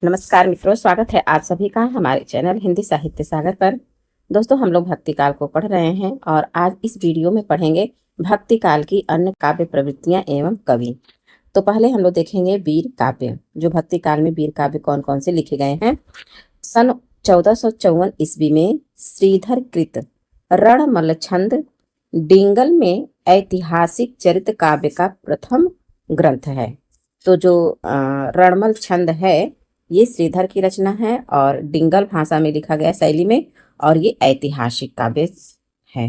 नमस्कार मित्रों, स्वागत है आप सभी का हमारे चैनल हिंदी साहित्य सागर पर। दोस्तों, हम लोग भक्ति काल को पढ़ रहे हैं और आज इस वीडियो में पढ़ेंगे भक्ति काल की अन्य काव्य प्रवृत्तियां एवं कवि। तो पहले हम लोग देखेंगे वीर काव्य। जो भक्ति काल में वीर काव्य कौन कौन से लिखे गए हैं। सन 1454 ईस्वी में श्रीधर कृत रणमल छंद डिंगल में ऐतिहासिक चरित्र काव्य का प्रथम ग्रंथ है। तो जो रणमल छंद है ये श्रीधर की रचना है और डिंगल भाषा में लिखा गया शैली में, और ये ऐतिहासिक काव्य है।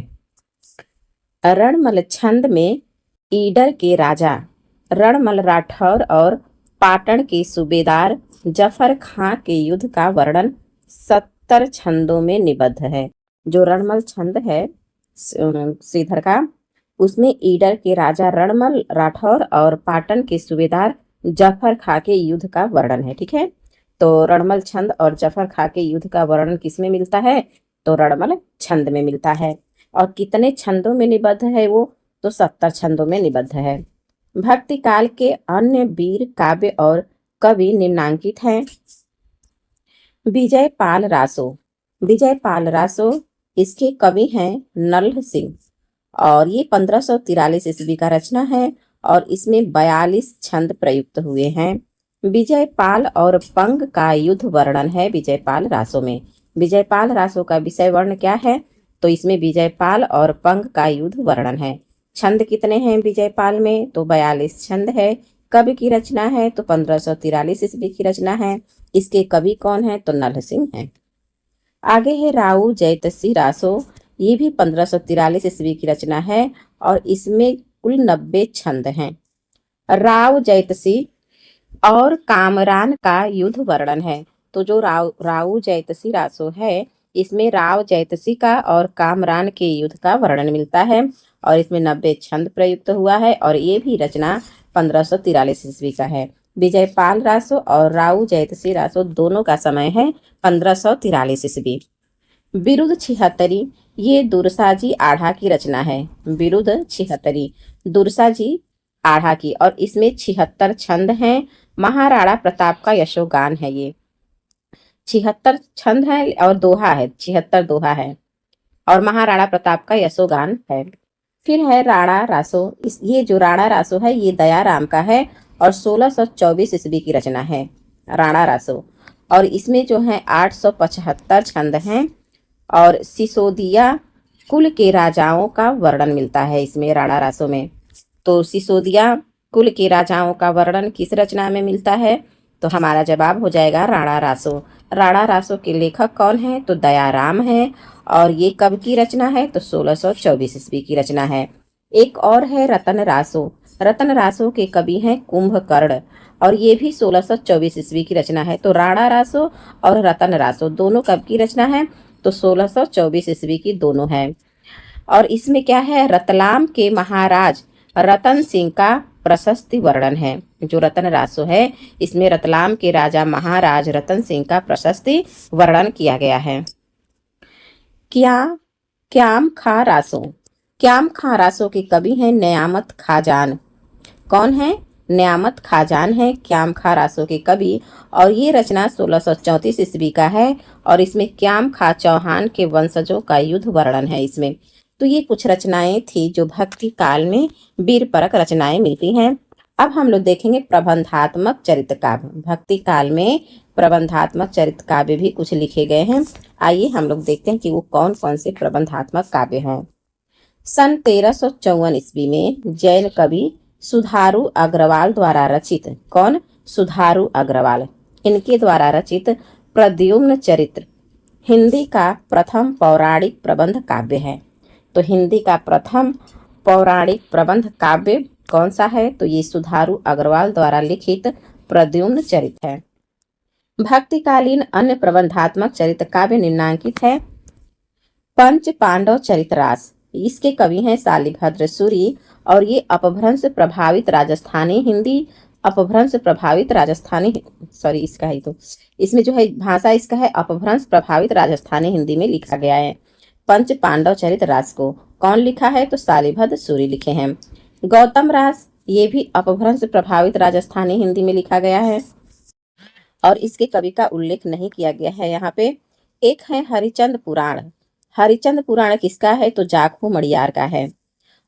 रणमल छंद में ईडर के राजा रणमल राठौर और पाटन के सूबेदार जफर खां के युद्ध का वर्णन 70 छंदों में निबद्ध है। जो रणमल छंद है श्रीधर का, उसमें ईडर के राजा रणमल राठौर और पाटन के सूबेदार जफर खां के युद्ध का वर्णन है। ठीक है, तो रणमल छंद और जफर खां के युद्ध का वर्णन किसमें मिलता है? तो रणमल छंद में मिलता है। और कितने छंदों में निबद्ध है वो? तो 70 छंदों में निबद्ध है। भक्ति काल के अन्य वीर काव्य और कवि निम्नांकित हैं। विजय पाल रासो। विजय पाल रासो इसके कवि हैं नल्ह सिंह, और ये 1543 ईस्वी का रचना है और इसमें 42 छंद प्रयुक्त हुए हैं। विजय पाल और पंग का युद्ध वर्णन है विजय पाल रासो में। विजय पाल रासो का विषय वर्ण क्या है? तो इसमें विजय पाल और पंग का युद्ध वर्णन है। छंद कितने हैं विजय पाल में? तो 42 छंद है। कवि की रचना है तो 1543 ईस्वी की रचना है। इसके कवि कौन है? तो नल्ह सिंह है। आगे है राऊ जैतसी रासो। ये भी 1543 ईस्वी की रचना है और इसमें कुल 90 छंद हैं। राव जैतसी और कामरान का युद्ध वर्णन है। तो जो राऊ जैतसी रासो है, इसमें राव जैतसी का और कामरान के युद्ध का वर्णन मिलता है और इसमें 90 छंद प्रयुक्त हुआ है और ये भी रचना 1543 ईस्वी का है। विजय पाल रासो और राऊ जैतसी रासो दोनों का समय है 1543 ईस्वी। विरुद्ध छिहत्तरी, ये दुरसाजी आढ़ा की रचना है। विरुद्ध छिहत्तरी दुरसाजी आढ़ा की, और इसमें 76 छंद हैं। महाराणा प्रताप का यशोगान है। ये 76 छंद है और दोहा है, 76 दोहा है और महाराणा प्रताप का यशोगान है। फिर है राणा रासो। ये जो राणा रासो है ये दयाराम का है और 1624 ईस्वी की रचना है राणा रासो, और इसमें जो है 875 छंद हैं और सिसोदिया कुल के राजाओं का वर्णन मिलता है इसमें राणा रासो में। तो सिसोदिया कुल के राजाओं का वर्णन किस रचना में मिलता है? तो हमारा जवाब हो जाएगा राणा रासो। राणा रासो के लेखक कौन है? तो दयाराम है, और ये कब की रचना है? तो 1624 ईस्वी की रचना है। एक और है रतन रासो। रतन रासो के कवि हैं कुंभकर्ण, और ये भी 1624 ईस्वी की रचना है। तो राणा रासो और रतन रासो दोनों कब की रचना है? तो 1624 ईस्वी की दोनों है। और इसमें क्या है? रतलाम के महाराज रतन सिंह का प्रशस्ति वर्णन है। जो रतन रासो है इसमें रतलाम के राजा महाराज रतन सिंह का प्रशस्ति वर्णन किया गया है। क्याम खां रासो। क्याम खां रासो के कवि हैं न्यामत खाजान। कौन है? न्यामत खाजान है क्याम खां रासो के कवि, और ये रचना 1634 ईस्वी का है और इसमें क्याम खां चौहान के वंशजों का युद्ध वर्णन है इसमें। तो ये कुछ रचनाएं थी जो भक्ति काल में वीर परक रचनाएं मिलती हैं। अब हम लोग देखेंगे प्रबंधात्मक चरित्र काव्य। भक्ति काल में प्रबंधात्मक चरित्र काव्य भी कुछ लिखे गए हैं। आइए हम लोग देखते हैं कि वो कौन कौन से प्रबंधात्मक काव्य हैं। सन 1354 ईस्वी में जैन कवि सुधारू अग्रवाल द्वारा रचित, कौन? सुधारू अग्रवाल, इनके द्वारा रचित प्रद्युम्न चरित्र हिंदी का प्रथम पौराणिक प्रबंध काव्य है। तो हिंदी का प्रथम पौराणिक प्रबंध काव्य कौन सा है? तो ये सुधारू अग्रवाल द्वारा लिखित प्रद्युम्न चरित्र है। भक्तिकालीन अन्य प्रबंधात्मक चरित्र काव्य निम्नांकित है। पंच पांडव चरितरास, इसके कवि हैं शालिभद्र सूरी, और ये अपभ्रंश प्रभावित राजस्थानी हिंदी अपभ्रंश प्रभावित राजस्थानी इसका ही तो इसमें जो है भाषा इसका है अपभ्रंश प्रभावित राजस्थानी हिंदी में लिखा गया है। पंच पांडव चरित रास को कौन लिखा है? तो शालिभद्र सूरी लिखे हैं। गौतम रास, ये भी अपभ्रंश प्रभावित राजस्थानी हिंदी में लिखा गया है। और इसके कवि का उल्लेख नहीं किया गया है यहाँ पे। एक है हरिचंद पुराण। हरिचंद पुराण किसका है? तो जाखू मड़ियार का है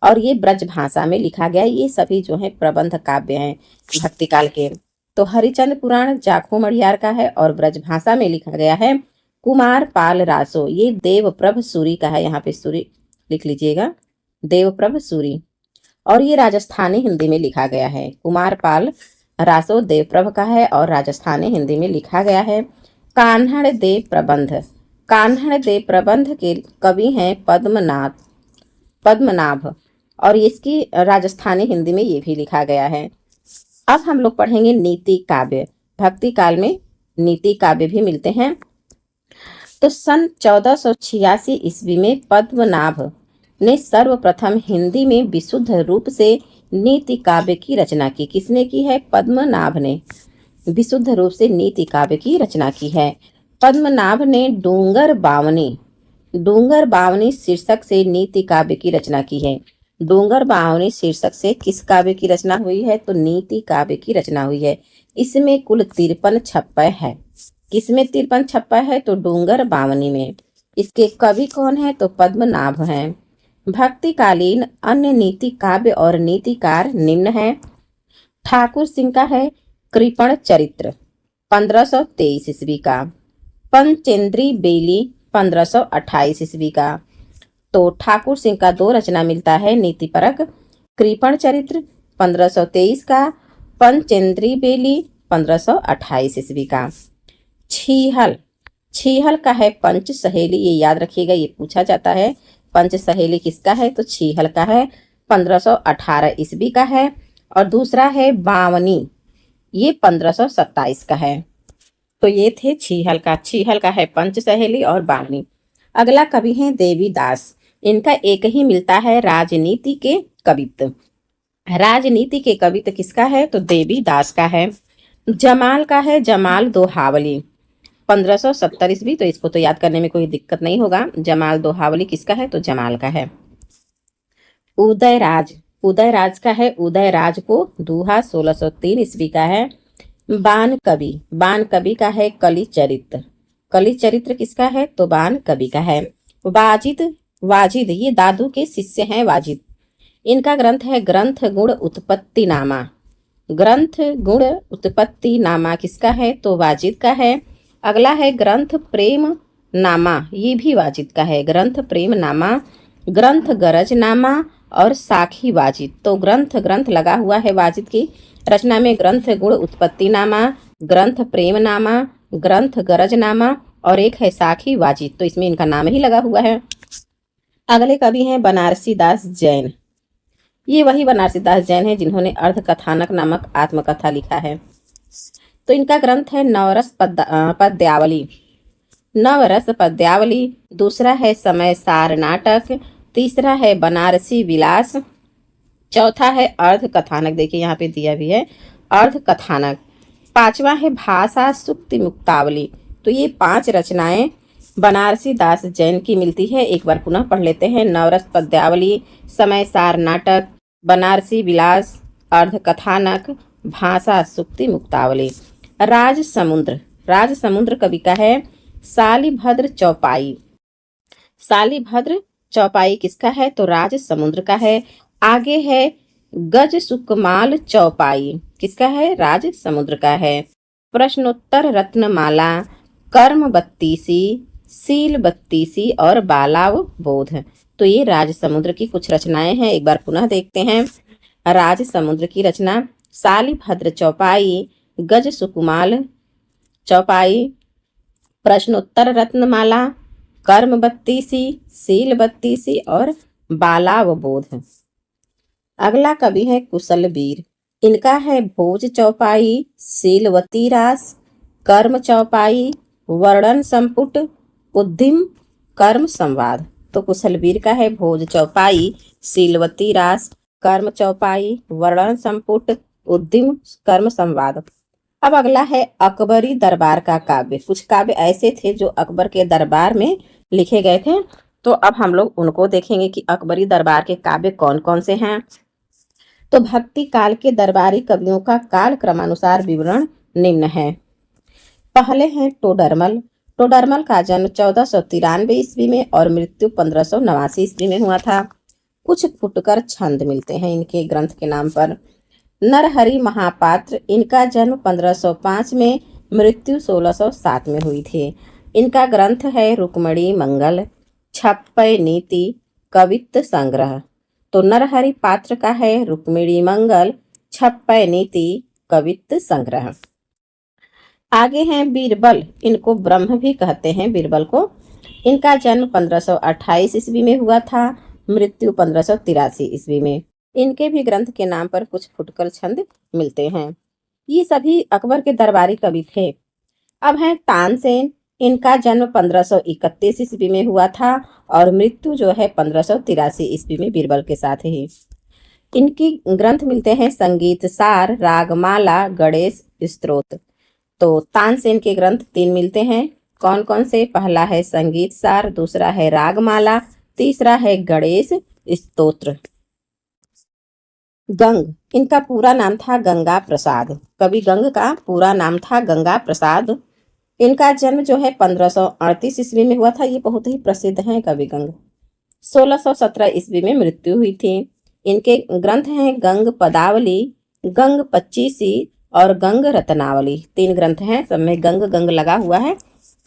और ये ब्रज भाषा में लिखा गया है। ये सभी जो है प्रबंध काव्य हैं भक्ति काल के। तो हरिचंद पुराण जाखू मड़ियार का है और ब्रज भाषा में लिखा गया है। कुमार पाल रासो, ये देवप्रभ सूरी का है, यहाँ पे सूरी लिख लीजिएगा, देवप्रभ सूरी। और ये राजस्थानी हिंदी में लिखा गया है। कुमार पाल रासो देवप्रभ का है और राजस्थानी हिंदी में लिखा गया है। कान्हड़ देव प्रबंध, कान्हड़ देव प्रबंध के कवि हैं पद्मनाभ और इसकी राजस्थानी हिंदी में ये भी लिखा गया है। अब हम लोग पढ़ेंगे नीति काव्य। भक्ति काल में नीति काव्य भी मिलते हैं। तो सन 1486 ईस्वी में पद्मनाभ ने सर्वप्रथम हिंदी में विशुद्ध रूप से नीति काव्य की रचना की। किसने की है? पद्मनाभ ने विशुद्ध रूप से नीति काव्य की रचना की है। पद्मनाभ ने डूंगर बावनी शीर्षक से नीति काव्य की रचना की है। डूंगर बावनी शीर्षक से किस काव्य की रचना हुई है? तो नीति काव्य की रचना हुई है। इसमें कुल 53 छप्पय है। किसमें 53 छप्पय है? तो डूंगर बावनी में। इसके कवि कौन है? तो पद्मनाभ हैं। भक्तिकालीन अन्य नीति काव्य और नीतिकार निम्न है। ठाकुर सिंह का है कृपण चरित्र 1523 ईस्वी का। पंचेंद्री बेली 1528 ईस्वी का। तो ठाकुर सिंह का 2 रचना मिलता है नीति परक, कृपण चरित्र 1523 का, पंचेंद्री बेली 1528 ईस्वी का। छीहल का है पंच सहेली, ये याद रखिएगा, ये पूछा जाता है। पंच सहेली किसका है? तो छीहल का है, 1518 ईस्वी का है। और दूसरा है बावनी, ये 1527 का है। तो ये थे छीहल का है पंच सहेली और बावनी। अगला कवि है देवीदास। इनका एक ही मिलता है राजनीति के कवित्व। राजनीति के कवित्व किसका है? तो देवीदास का है। जमाल का है जमाल दोहावली 1570 ईस्वी। तो इसको तो याद करने में कोई दिक्कत नहीं होगा। जमाल दोहावली किसका है? तो जमाल का है। उदयराज का है उदयराज को दूहा 1603 ईस्वी का है। बान कवि का है कली चरित्र किसका है? तो बान कवि का है। वाजिद ये दादू के शिष्य हैं वाजिद। इनका ग्रंथ है ग्रंथ गुण उत्पत्ति नामा किसका है? तो वाजिद का है। अगला है ग्रंथ प्रेम नामा, ये भी वाजिद का है। ग्रंथ प्रेम नामा, ग्रंथ गरज नामा और साखी वाजिद। तो ग्रंथ लगा हुआ है वाजिद की रचना में। ग्रंथ गुण उत्पत्ति नामा, ग्रंथ प्रेम नामा, ग्रंथ गरज नामा और एक है साखी वाजिद। तो इसमें इनका नाम ही लगा हुआ है। अगले कवि हैं बनारसी दास जैन। ये वही बनारसी दास जैन है जिन्होंने अर्ध कथानक नामक आत्मकथा लिखा है। तो इनका ग्रंथ है नवरस पद्यावली। दूसरा है समय सार नाटक। तीसरा है बनारसी विलास। चौथा है अर्ध कथानक, देखिए यहाँ पे दिया भी है अर्ध कथानक। 5वां है भाषा सुक्ति मुक्तावली। तो ये 5 रचनाएं बनारसी दास जैन की मिलती है। एक बार पुनः पढ़ लेते हैं। नवरस पद्यावली, समय सार नाटक, बनारसी विलास, अर्ध कथानक, भाषा सुक्ति मुक्तावली। राजसमुद्र कवि का है शालिभद्र चौपाई किसका है? तो राजसमुद्र का है। आगे है गज सुकमाल चौपाई, किसका है? राजसमुद्र का है। प्रश्नोत्तर रत्नमाला, कर्म बत्तीसी, सील बत्तीसी और बालाव बोध। तो ये राजसमुद्र की कुछ रचनाएं हैं। एक बार पुनः देखते हैं। राजसमुद्र की रचना शालिभद्र चौपाई, गज सुकुमाल चौपाई, प्रश्नोत्तर रत्नमाला, कर्म बत्तीसी, सील बत्तीसी और बालाव बोध। अगला कवि है कुशलवीर। इनका है भोज चौपाई, सीलवती रास, कर्म चौपाई, वर्णन संपुट, उद्यम कर्म संवाद। तो कुशलवीर का है भोज चौपाई, सीलवती रास, कर्म चौपाई, वर्णन संपुट, उद्यम कर्म संवाद। अब अगला है अकबरी दरबार का काव्य। कुछ काव्य ऐसे थे जो अकबर के दरबार में लिखे गए थे। तो अब हम लोग उनको देखेंगे कि अकबरी दरबार के काव्य कौन कौन से हैं। तो भक्ति काल के दरबारी कवियों का काल क्रमानुसार विवरण निम्न है। पहले हैं टोडरमल। टोडरमल का जन्म 1493 ईस्वी में और मृत्यु 1589 ईस्वी में हुआ था। कुछ फुटकर छंद मिलते हैं इनके ग्रंथ के नाम पर। नरहरि महापात्र, इनका जन्म 1505 में, मृत्यु 1607 में हुई थी। इनका ग्रंथ है रुक्मणी मंगल, छप्पय नीति, कवित्त संग्रह। तो नरहरि पात्र का है रुक्मिणी मंगल, छप्पय नीति, कवित्त संग्रह। आगे हैं बीरबल, इनको ब्रह्म भी कहते हैं बीरबल को। इनका जन्म 1528 ईस्वी में हुआ था, मृत्यु 1583 ईस्वी में। इनके भी ग्रंथ के नाम पर कुछ फुटकर छंद मिलते हैं। ये सभी अकबर के दरबारी कवि थे। अब हैं तानसेन, इनका जन्म 1531 ईस्वी में हुआ था और मृत्यु जो है 1583 ईस्वी में बीरबल के साथ ही। इनकी ग्रंथ मिलते हैं संगीत सार, रागमाला, गणेश स्तोत्र। तो तानसेन के ग्रंथ 3 मिलते हैं। कौन कौन से? पहला है संगीत सार, दूसरा है रागमाला, तीसरा है गणेश स्तोत्र। गंग, इनका पूरा नाम था गंगा प्रसाद। कवि गंग का पूरा नाम था गंगा प्रसाद। इनका जन्म जो है 1538 ईस्वी में हुआ था। ये बहुत ही प्रसिद्ध हैं कवि गंग। 1617 ईस्वी में मृत्यु हुई थी। इनके ग्रंथ हैं गंग पदावली, गंग पच्चीसी और गंग रत्नावली। 3 ग्रंथ हैं, सब में गंग गंग लगा हुआ है,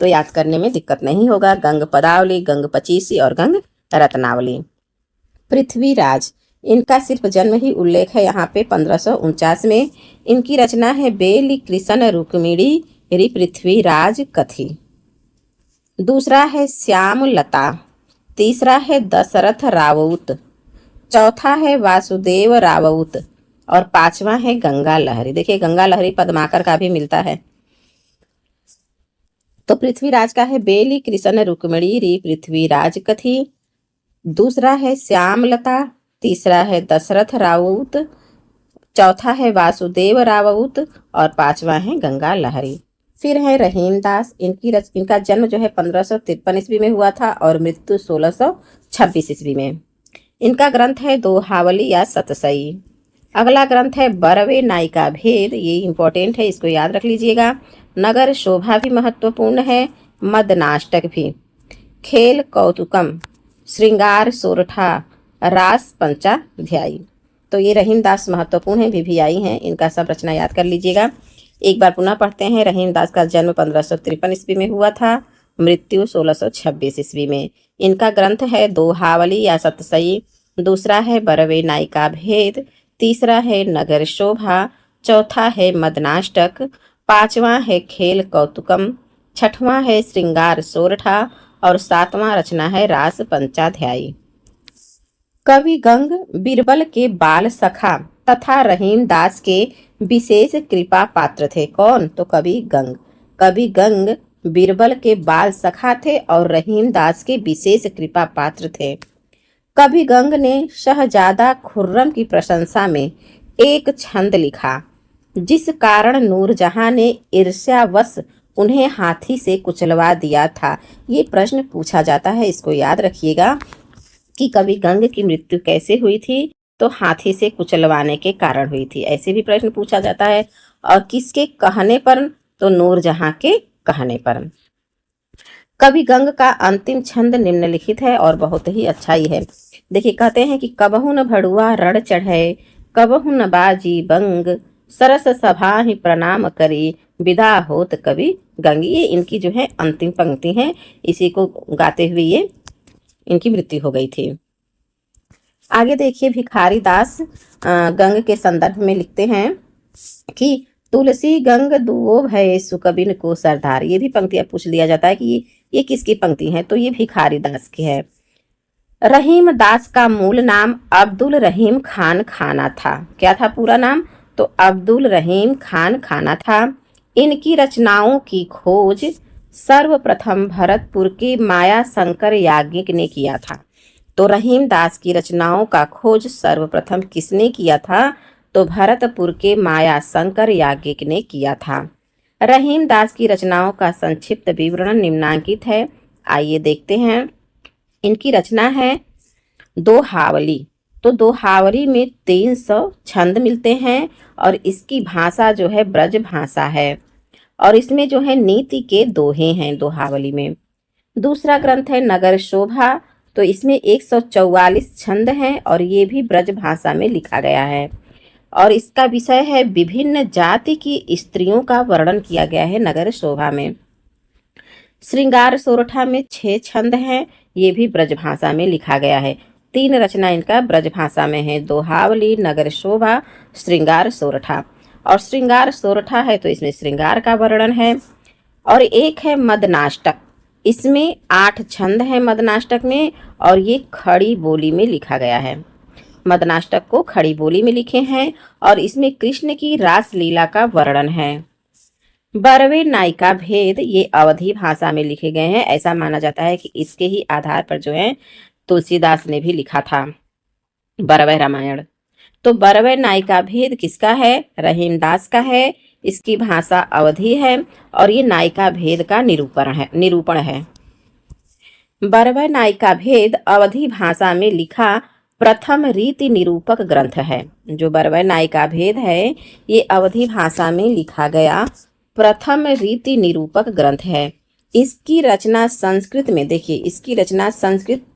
तो याद करने में दिक्कत नहीं होगा। गंग पदावली, गंग पच्चीसी और गंग रत्नावली। पृथ्वीराज, इनका सिर्फ जन्म ही उल्लेख है यहाँ पे 1549 में। इनकी रचना है बेली कृष्ण रुक्मिणी रि पृथ्वीराज कथी। दूसरा है श्यामलता, तीसरा है दशरथ रावउत, चौथा है वासुदेव रावउत और 5वां है गंगा लहरी। देखिए गंगा लहरी पद्माकर का भी मिलता है। तो पृथ्वीराज का है बेली कृष्ण रुक्मिणी रि पृथ्वीराज कथी, दूसरा है श्यामलता, तीसरा है दशरथ रावउत, चौथा है वासुदेव रावउत और 5वां है गंगा लहरी। फिर है रहीमदास, इनका जन्म जो है 1553 ईस्वी में हुआ था और मृत्यु 1626 ईस्वी में। इनका ग्रंथ है दोहावली या सतसई। अगला ग्रंथ है बरवे नायिका भेद, ये इंपॉर्टेंट है, इसको याद रख लीजिएगा। नगर शोभा भी महत्वपूर्ण है, मदनाष्टक भी, खेल कौतुकम, श्रृंगार सोरठा, रास पंचाध्यायी। तो ये रहीमदास महत्वपूर्ण है, वीवीआई हैं, इनका सब रचना याद कर लीजिएगा। एक बार पुनः पढ़ते हैं। रहीमदास का जन्म 1553 ईस्वी में हुआ था, मृत्यु 1626 ईस्वी में। इनका ग्रंथ है दोहावली या सतसई, दूसरा है बरवे नायिका भेद, तीसरा है नगर शोभा, चौथा है मदनाष्टक, 5वां है खेल कौतुकम, 6वां है श्रृंगार सोरठा और 7वां रचना है रास पंचाध्यायी। कवि गंग बीरबल के बाल सखा तथा रहीमदास के विशेष कृपा पात्र थे। कौन? तो कवि गंग। कवि गंग बीरबल के बाल सखा थे और रहीमदास के विशेष कृपा पात्र थे। कवि गंग ने शहजादा खुर्रम की प्रशंसा में एक छंद लिखा, जिस कारण नूरजहां ने ईर्ष्यावश उन्हें हाथी से कुचलवा दिया था। ये प्रश्न पूछा जाता है, इसको याद रखिएगा कि कवि गंग की मृत्यु कैसे हुई थी? तो हाथी से कुचलवाने के कारण हुई थी, ऐसे भी प्रश्न पूछा जाता है। और किसके कहने पर? तो नूरजहां के कहने पर। कवि गंग का अंतिम छंद निम्नलिखित है और बहुत ही अच्छा ही है। देखिए कहते हैं कि कबहु न भड़ुआ रण चढ़े, कबहु न बाजी बंग, सरस सभा ही प्रणाम करी, विदा होत कवि गंग। ये इनकी जो है अंतिम पंक्ति है, इसी को गाते हुए ये इनकी मृत्यु हो गई थी। आगे देखिए भिखारी दास गंग के संदर्भ में लिखते हैं कि तुलसी गंग दुओ भय सुकबिन को सरदार। ये भी पंक्तियां पूछ लिया जाता है कि ये किसकी पंक्ति है? तो ये भिखारी दास की है। रहीम दास का मूल नाम अब्दुल रहीम खान खाना था। क्या था पूरा नाम? तो अब्दुल रहीम खान खाना था। इनकी रचनाओं की खोज सर्वप्रथम भरतपुर के माया शंकर याज्ञिक ने किया था। तो रहीम दास की रचनाओं का खोज सर्वप्रथम किसने किया था? तो भरतपुर के माया शंकर याज्ञिक ने किया था। रहीम दास की रचनाओं का संक्षिप्त विवरण निम्नांकित है, आइए देखते हैं। इनकी रचना है दोहावली। तो दोहावली में 300 छंद मिलते हैं और इसकी भाषा जो है ब्रज भाषा है। और इसमें जो है नीति के दोहे हैं दोहावली में। दूसरा ग्रंथ है नगर शोभा, तो इसमें 144 छंद हैं और ये भी ब्रज भाषा में लिखा गया है। और इसका विषय है विभिन्न जाति की स्त्रियों का वर्णन किया गया है नगर शोभा में। श्रृंगार सोरठा में 6 छंद हैं, ये भी ब्रज भाषा में लिखा गया है। 3 रचना इनका ब्रज भाषा में है, दोहावली, नगर शोभा, श्रृंगार सोरठा। और श्रृंगार सोरठा है तो इसमें श्रृंगार का वर्णन है। और एक है मदनाष्टक, इसमें 8 छंद हैं मदनाष्टक में और ये खड़ी बोली में लिखा गया है। मदनाष्टक को खड़ी बोली में लिखे हैं और इसमें कृष्ण की रास लीला का वर्णन है। 12वें नायिका भेद ये अवधी भाषा में लिखे गए हैं। ऐसा माना जाता है कि इसके ही आधार पर जो है तुलसीदास ने भी लिखा था 12वें रामायण। तो 12वें नायिका भेद किसका है? रहीमदास का है। इसकी भाषा अवधी है और ये नायिका भेद का निरूपण है। 12वें नायिका भेद अवधी भाषा में लिखा प्रथम रीति निरूपक ग्रंथ है। जो 12वें नायिका भेद है ये अवधी भाषा में लिखा गया प्रथम रीति निरूपक ग्रंथ है। इसकी रचना संस्कृत में, देखिए इसकी रचना संस्कृत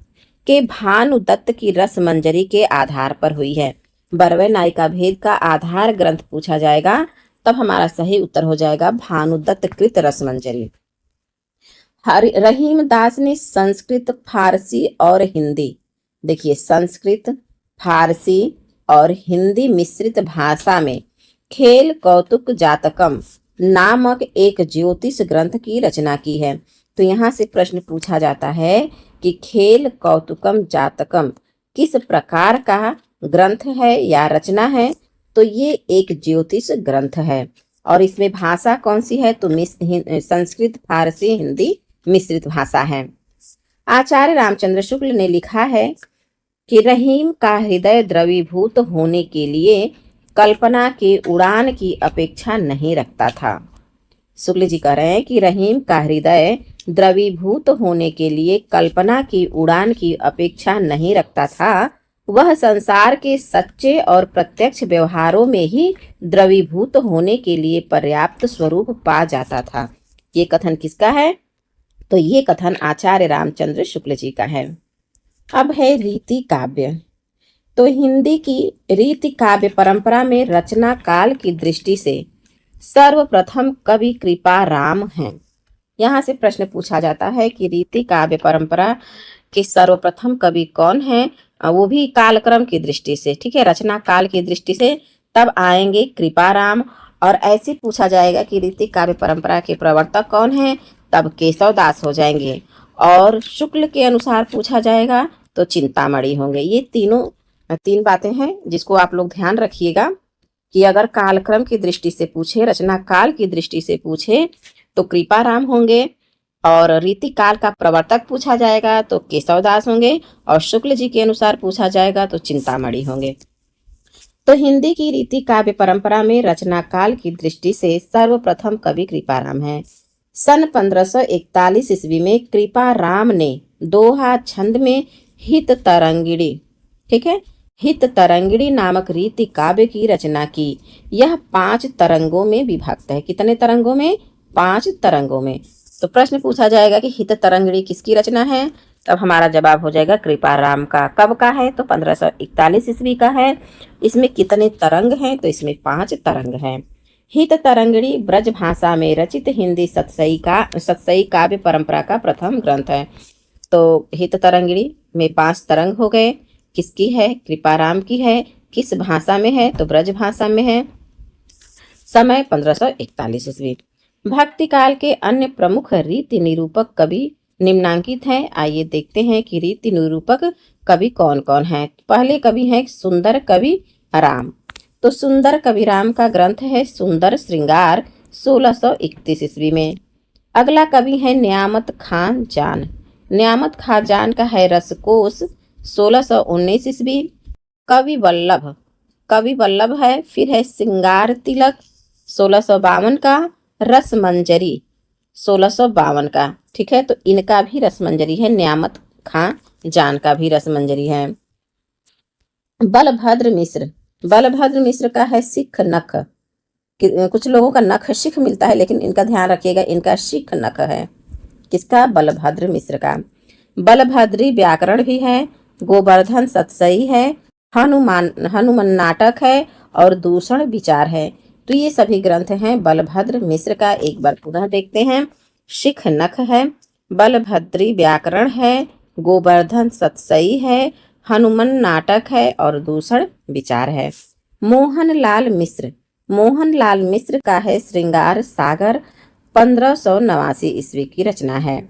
के भानुदत्त की रसमंजरी के आधार पर हुई है। 12वें नायिका भेद का आधार ग्रंथ पूछा जाएगा तब हमारा सही उत्तर हो जाएगा भानुदत्त कृत रसमंजरी। रहीमदास ने संस्कृत, फारसी और हिंदी, देखिए संस्कृत, फारसी और हिंदी मिश्रित भाषा में खेल कौतुक जातकम नामक एक ज्योतिष ग्रंथ की रचना की है। तो यहाँ से प्रश्न पूछा जाता है कि खेल कौतुकम जातकम किस प्रकार का ग्रंथ है या रचना है? तो ये एक ज्योतिष ग्रंथ है। और इसमें भाषा कौन सी है? तो संस्कृत, फारसी, हिंदी मिश्रित भाषा है। आचार्य रामचंद्र शुक्ल ने लिखा है कि रहीम का हृदय द्रवीभूत होने के लिए कल्पना के उड़ान की अपेक्षा नहीं रखता था। शुक्ल जी कह रहे हैं कि रहीम का हृदय द्रवीभूत होने के लिए कल्पना की उड़ान की अपेक्षा नहीं रखता था। वह संसार के सच्चे और प्रत्यक्ष व्यवहारों में ही द्रवीभूत होने के लिए पर्याप्त स्वरूप पा जाता था। ये कथन किसका है? तो ये कथन आचार्य रामचंद्र शुक्ल जी का है। अब है रीति काव्य। तो हिंदी की रीति काव्य परंपरा में रचना काल की दृष्टि से सर्वप्रथम कवि कृपाराम हैं। यहाँ से प्रश्न पूछा जाता है कि रीति काव्य परंपरा के सर्वप्रथम कवि कौन हैं? वो भी कालक्रम की दृष्टि से, ठीक है, रचना काल की दृष्टि से तब आएंगे कृपाराम। और ऐसे पूछा जाएगा कि रीति काव्य परंपरा के प्रवर्तक कौन हैं? तब केशवदास हो जाएंगे। और शुक्ल के अनुसार पूछा जाएगा तो चिंतामणि होंगे। ये 3 बातें हैं जिसको आप लोग ध्यान रखिएगा कि अगर कालक्रम की दृष्टि से पूछे, रचना काल की दृष्टि से पूछे तो कृपाराम होंगे, और रीति काल का प्रवर्तक पूछा जाएगा तो केशवदास होंगे, और शुक्ल जी के अनुसार पूछा जाएगा तो चिंतामणि होंगे। तो हिंदी की रीति काव्य परंपरा में रचना काल की दृष्टि से सर्वप्रथम कवि कृपाराम है। सन 1541 ईस्वी में कृपाराम ने दोहा छंद में हित तरंगिणी, ठीक है, हित तरंगिणी नामक रीति काव्य की रचना की। यह 5 तरंगों में विभक्त है। कितने तरंगों में? 5 तरंगों में। तो प्रश्न पूछा जाएगा कि हित तरंगिणी किसकी रचना है? तब हमारा जवाब हो जाएगा कृपाराम का। कब का है? तो 1541 ईस्वी का है। इसमें कितने तरंग हैं? तो इसमें 5 तरंग हैं। हित तरंगिणी ब्रज भाषा में रचित हिंदी सतसई काव्य परंपरा का प्रथम ग्रंथ है। तो हित तरंगिणी में 5 तरंग हो गए। किसकी है? कृपाराम की है। किस भाषा में है? तो ब्रज भाषा में है। समय 1541 ईस्वी। भक्ति काल के अन्य प्रमुख रीति निरूपक कवि निम्नांकित हैं। आइए देखते हैं कि रीति निरूपक कवि कौन कौन हैं। पहले कवि हैं सुंदर कवि राम। तो सुंदर कवि राम का ग्रंथ है सुंदर श्रृंगार 1631 ईस्वी में। अगला कवि है न्यामत खान जान। न्यामत खान जान का है रसकोश 1619 ईस्वी। कवि वल्लभ है। फिर है सिंगार तिलक 1652 का। रसमंजरी 1652 का, ठीक है। तो इनका भी रसमंजरी है। न्यामत खां जान का भी रसमंजरी है। बलभद्र मिश्र का है सिख नख कुछ लोगों का नख शिख मिलता है, लेकिन इनका ध्यान रखिएगा, इनका शिख नख है। किसका? बलभद्र मिश्र का। बलभद्री व्याकरण भी है, गोवर्धन सतसई है, हनुमान नाटक है और दूषण विचार है। तो ये सभी ग्रंथ हैं बलभद्र मिश्र का। एक बार पुनः देखते हैं। शिख नख है, बलभद्री व्याकरण है, गोवर्धन सतसई है, हनुमान नाटक है और दूषण विचार है। मोहनलाल मिश्र का है श्रृंगार सागर, 1589 ईस्वी की रचना है।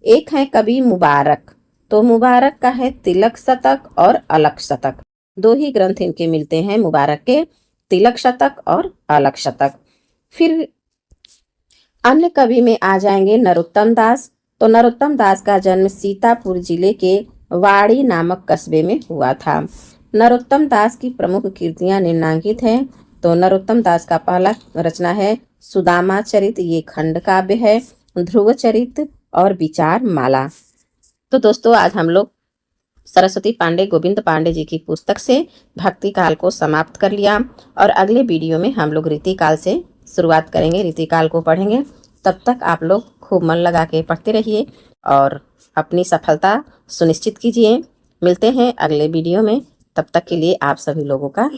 एक है कवि मुबारक, तो मुबारक का है तिलक शतक और अलख शतक। दो ही ग्रंथ इनके मिलते हैं मुबारक के, तिलक शतक और अलख शतक। फिर अन्य कवि में आ जाएंगे नरोत्तम दास। तो नरोत्तम दास का जन्म सीतापुर जिले के वाड़ी नामक कस्बे में हुआ था। नरोत्तम दास की प्रमुख कृतियां निम्नांकित हैं। तो नरोत्तम दास का पहला रचना है सुदामा चरित, ये खंड काव्य है, ध्रुव चरित और विचार माला। तो दोस्तों आज हम लोग सरस्वती पांडे, गोविंद पांडे जी की पुस्तक से भक्ति काल को समाप्त कर लिया और अगले वीडियो में हम लोग रीतिकाल से शुरुआत करेंगे, रीतिकाल को पढ़ेंगे। तब तक आप लोग खूब मन लगा के पढ़ते रहिए और अपनी सफलता सुनिश्चित कीजिए। मिलते हैं अगले वीडियो में, तब तक के लिए आप सभी लोगों का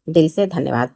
दिल से धन्यवाद।